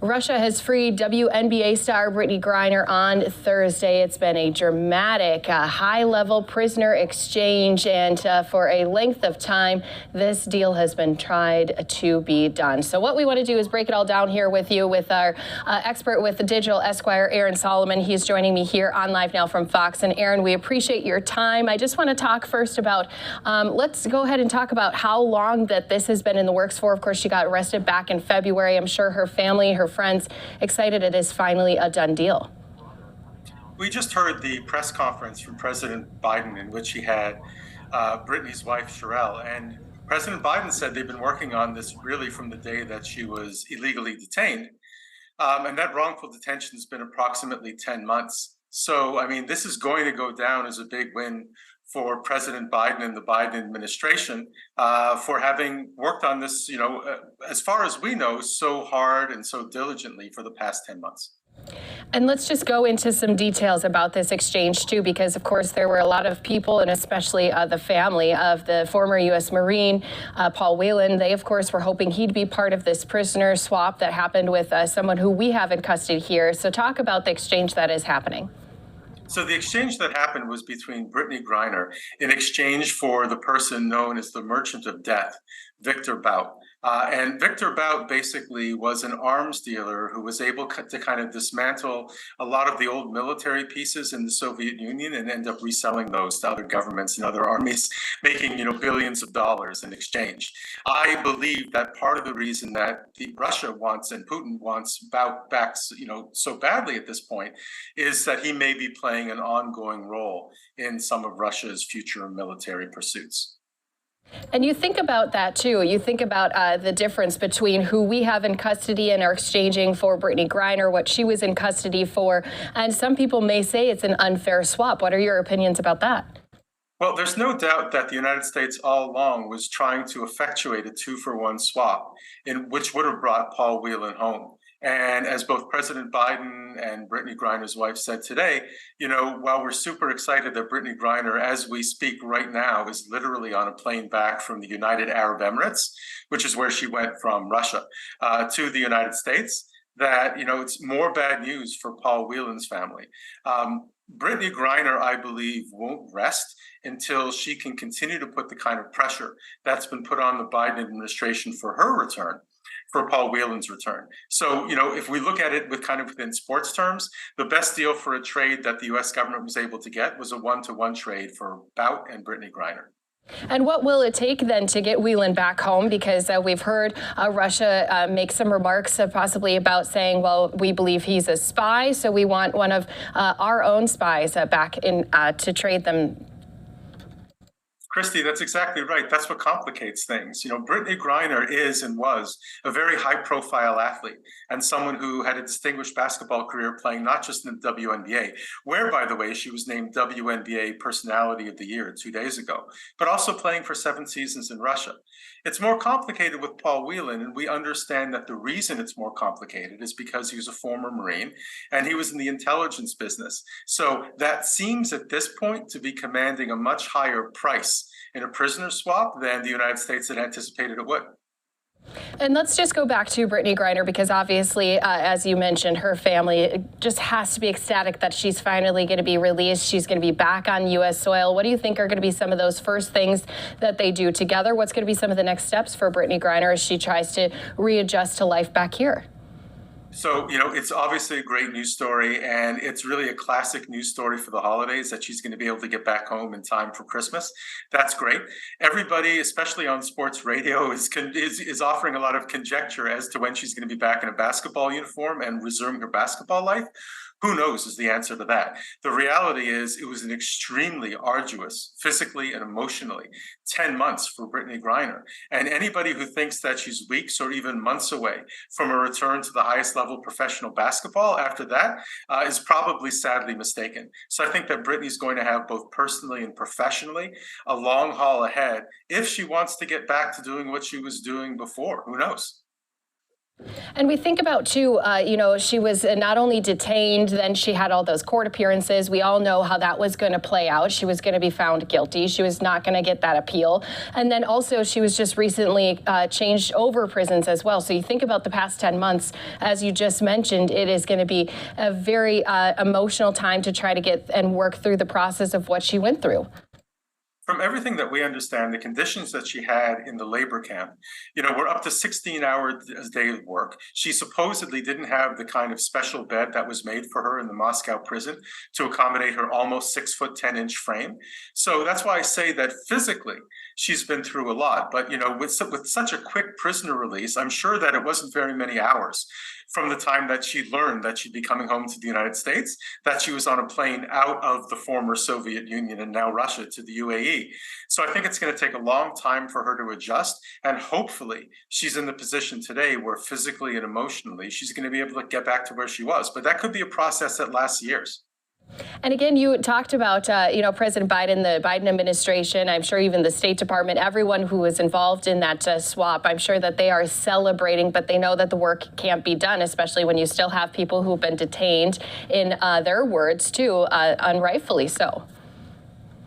Russia has freed WNBA star Brittney Griner on Thursday. It's been a dramatic, high-level prisoner exchange, and for a length of time, this deal has been tried to be done. So what we want to do is break it all down here with you with our expert with the digital Esquire, Aron Solomon. He's joining me here on Live Now from Fox. And Aron, we appreciate your time. I just want to talk first about, let's go ahead and talk about how long that this has been in the works for. Of course, she got arrested back in February. I'm sure her family, her friends, excited it is finally a done deal. We just heard the press conference from President Biden in which he had Brittney's wife, Sherelle, and President Biden said they've been working on this really from the day that she was illegally detained. And that wrongful detention has been approximately 10 months. So, I mean, this is going to go down as a big win for President Biden and the Biden administration for having worked on this, as far as we know, so hard and so diligently for the past 10 months. And let's just go into some details about this exchange, too, because, of course, there were a lot of people, and especially the family of the former U.S. Marine, Paul Whelan. They, of course, were hoping he'd be part of this prisoner swap that happened with someone who we have in custody here. So talk about the exchange that is happening. So the exchange that happened was between Brittney Griner in exchange for the person known as the Merchant of Death, Victor Bout. And Victor Bout basically was an arms dealer who was able to kind of dismantle a lot of the old military pieces in the Soviet Union and end up reselling those to other governments and other armies, making billions of dollars in exchange. I believe that part of the reason that Russia wants and Putin wants Bout back, so badly at this point, is that he may be playing an ongoing role in some of Russia's future military pursuits. And you think about that, too. You think about the difference between who we have in custody and are exchanging for Brittney Griner, what she was in custody for. And some people may say it's an unfair swap. What are your opinions about that? Well, there's no doubt that the United States all along was trying to effectuate a 2-for-1 swap, which would have brought Paul Whelan home. And as both President Biden and Brittney Griner's wife said today, while we're super excited that Brittney Griner, as we speak right now, is literally on a plane back from the United Arab Emirates, which is where she went from Russia, to the United States, that, it's more bad news for Paul Whelan's family. Brittney Griner, I believe, won't rest until she can continue to put the kind of pressure that's been put on the Biden administration for her return, for Paul Whelan's return. So, if we look at it within sports terms, the best deal for a trade that the U.S. government was able to get was a 1-to-1 trade for Bout and Brittney Griner. And what will it take then to get Whelan back home? Because we've heard Russia make some remarks possibly about saying, well, we believe he's a spy, so we want one of our own spies back in to trade them. Kristi, that's exactly right. That's what complicates things. Brittney Griner is and was a very high-profile athlete and someone who had a distinguished basketball career playing not just in the WNBA, where, by the way, she was named WNBA Personality of the Year 2 days ago, but also playing for 7 seasons in Russia. It's more complicated with Paul Whelan, and we understand that the reason it's more complicated is because he was a former Marine and he was in the intelligence business. So that seems at this point to be commanding a much higher price in a prisoner swap than the United States had anticipated it would. And let's just go back to Brittney Griner, because obviously, as you mentioned, her family just has to be ecstatic that she's finally going to be released. She's going to be back on U.S. soil. What do you think are going to be some of those first things that they do together? What's going to be some of the next steps for Brittney Griner as she tries to readjust to life back here? So, it's obviously a great news story, and it's really a classic news story for the holidays that she's going to be able to get back home in time for Christmas. That's great. Everybody, especially on sports radio, is offering a lot of conjecture as to when she's going to be back in a basketball uniform and resuming her basketball life. Who knows is the answer to that. The reality is it was an extremely arduous, physically and emotionally, 10 months for Brittney Griner. And anybody who thinks that she's weeks or even months away from a return to the highest level professional basketball after that is probably sadly mistaken. So I think that Brittney's going to have both personally and professionally a long haul ahead if she wants to get back to doing what she was doing before. Who knows? And we think about, too, she was not only detained, then she had all those court appearances. We all know how that was going to play out. She was going to be found guilty. She was not going to get that appeal. And then also she was just recently changed over prisons as well. So you think about the past 10 months, as you just mentioned, it is going to be a very emotional time to try to get and work through the process of what she went through. From everything that we understand, the conditions that she had in the labor camp, were up to 16-hour a day of work. She supposedly didn't have the kind of special bed that was made for her in the Moscow prison to accommodate her almost 6 foot 10 inch frame. So that's why I say that physically she's been through a lot. But with such a quick prisoner release, I'm sure that it wasn't very many hours from the time that she learned that she'd be coming home to the United States, that she was on a plane out of the former Soviet Union and now Russia to the UAE. So I think it's going to take a long time for her to adjust. And hopefully she's in the position today where physically and emotionally she's going to be able to get back to where she was. But that could be a process that lasts years. And again, you talked about, President Biden, the Biden administration, I'm sure even the State Department, everyone who was involved in that swap, I'm sure that they are celebrating, but they know that the work can't be done, especially when you still have people who've been detained, in their words, too, unrightfully so.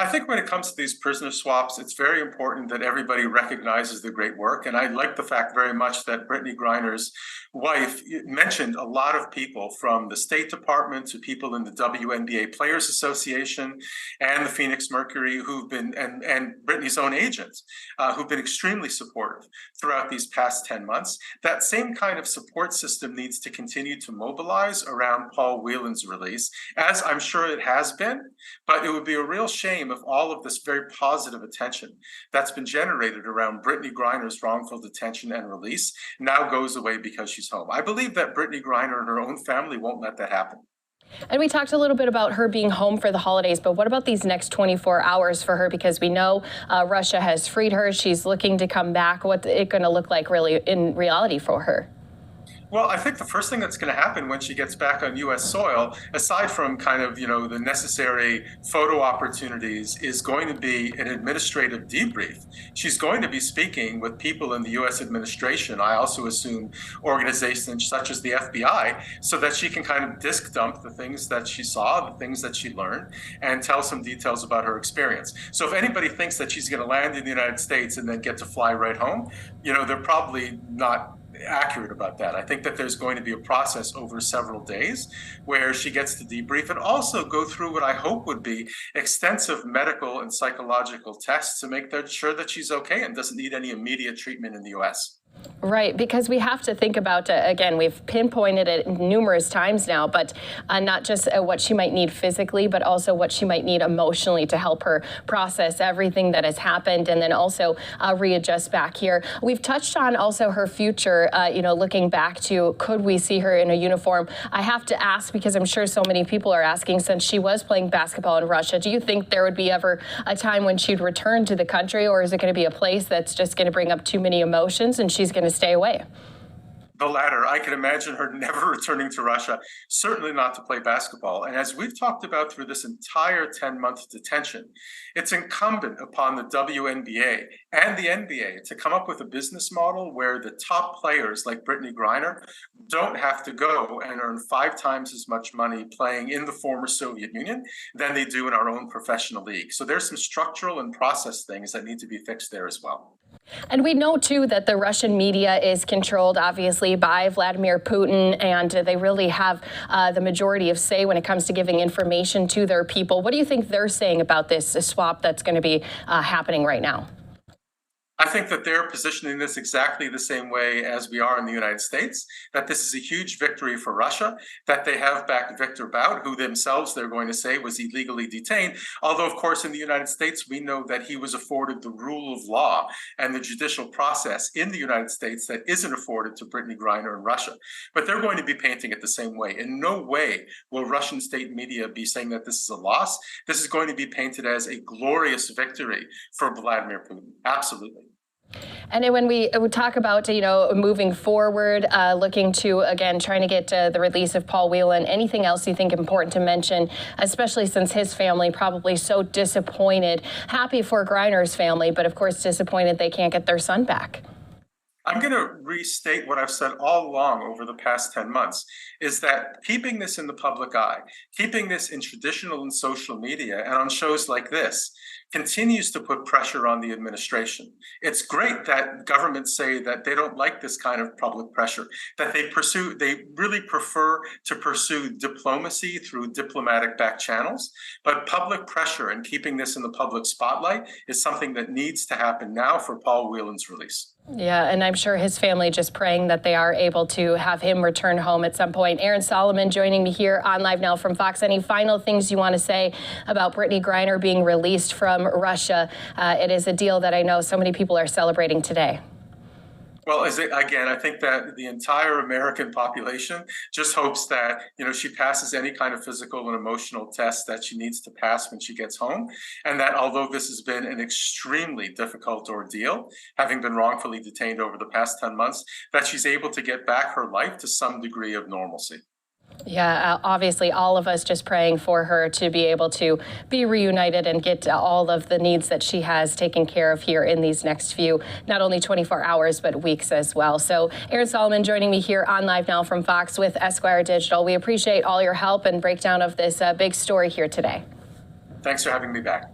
I think when it comes to these prisoner swaps, it's very important that everybody recognizes the great work. And I like the fact very much that Brittney Griner's wife mentioned a lot of people from the State Department to people in the WNBA Players Association and the Phoenix Mercury who've been, and Brittney's own agents, who've been extremely supportive throughout these past 10 months. That same kind of support system needs to continue to mobilize around Paul Whelan's release, as I'm sure it has been, but it would be a real shame if all of this very positive attention that's been generated around Brittney Griner's wrongful detention and release now goes away because she's home. I believe that Brittney Griner and her own family won't let that happen. And we talked a little bit about her being home for the holidays, but what about these next 24 hours for her? Because we know Russia has freed her. She's looking to come back. What's it going to look like really in reality for her? Well, I think the first thing that's going to happen when she gets back on U.S. soil, aside from kind of, the necessary photo opportunities, is going to be an administrative debrief. She's going to be speaking with people in the U.S. administration, I also assume organizations such as the FBI, so that she can kind of disc dump the things that she saw, the things that she learned, and tell some details about her experience. So if anybody thinks that she's going to land in the United States and then get to fly right home, they're probably not accurate about that. I think that there's going to be a process over several days where she gets to debrief and also go through what I hope would be extensive medical and psychological tests to make sure that she's okay and doesn't need any immediate treatment in the U.S. Right, because we have to think about, again, we've pinpointed it numerous times now, but not just what she might need physically, but also what she might need emotionally to help her process everything that has happened and then also readjust back here. We've touched on also her future, looking back to, could we see her in a uniform? I have to ask, because I'm sure so many people are asking, since she was playing basketball in Russia, do you think there would be ever a time when she'd return to the country, or is it going to be a place that's just going to bring up too many emotions and she's going to stay away? The latter. I can imagine her never returning to Russia, certainly not to play basketball. And as we've talked about through this entire 10-month detention, it's incumbent upon the WNBA and the NBA to come up with a business model where the top players like Brittney Griner don't have to go and earn 5 times as much money playing in the former Soviet Union than they do in our own professional league. So there's some structural and process things that need to be fixed there as well. And we know, too, that the Russian media is controlled, obviously, by Vladimir Putin, and they really have the majority of say when it comes to giving information to their people. What do you think they're saying about this swap that's going to be happening right now? I think that they're positioning this exactly the same way as we are in the United States, that this is a huge victory for Russia, that they have back Victor Bout, who themselves they're going to say was illegally detained. Although, of course, in the United States, we know that he was afforded the rule of law and the judicial process in the United States that isn't afforded to Brittney Griner in Russia. But they're going to be painting it the same way. In no way will Russian state media be saying that this is a loss. This is going to be painted as a glorious victory for Vladimir Putin. Absolutely. And then when we talk about, moving forward, looking to, again, trying to get the release of Paul Whelan, anything else you think important to mention, especially since his family probably so disappointed, happy for Griner's family, but of course disappointed they can't get their son back? I'm going to restate what I've said all along over the past 10 months, is that keeping this in the public eye, keeping this in traditional and social media and on shows like this, continues to put pressure on the administration. It's great that governments say that they don't like this kind of public pressure, that they really prefer to pursue diplomacy through diplomatic back channels. But public pressure and keeping this in the public spotlight is something that needs to happen now for Paul Whelan's release. Yeah, and I'm sure his family just praying that they are able to have him return home at some point. Aron Solomon joining me here on Live Now from Fox. Any final things you want to say about Brittney Griner being released from Russia? It is a deal that I know so many people are celebrating today. Well, again, I think that the entire American population just hopes that, she passes any kind of physical and emotional test that she needs to pass when she gets home. And that although this has been an extremely difficult ordeal, having been wrongfully detained over the past 10 months, that she's able to get back her life to some degree of normalcy. Yeah, obviously all of us just praying for her to be able to be reunited and get all of the needs that she has taken care of here in these next few, not only 24 hours, but weeks as well. So Aron Solomon joining me here on Live Now from Fox with Esquire Digital. We appreciate all your help and breakdown of this big story here today. Thanks for having me back.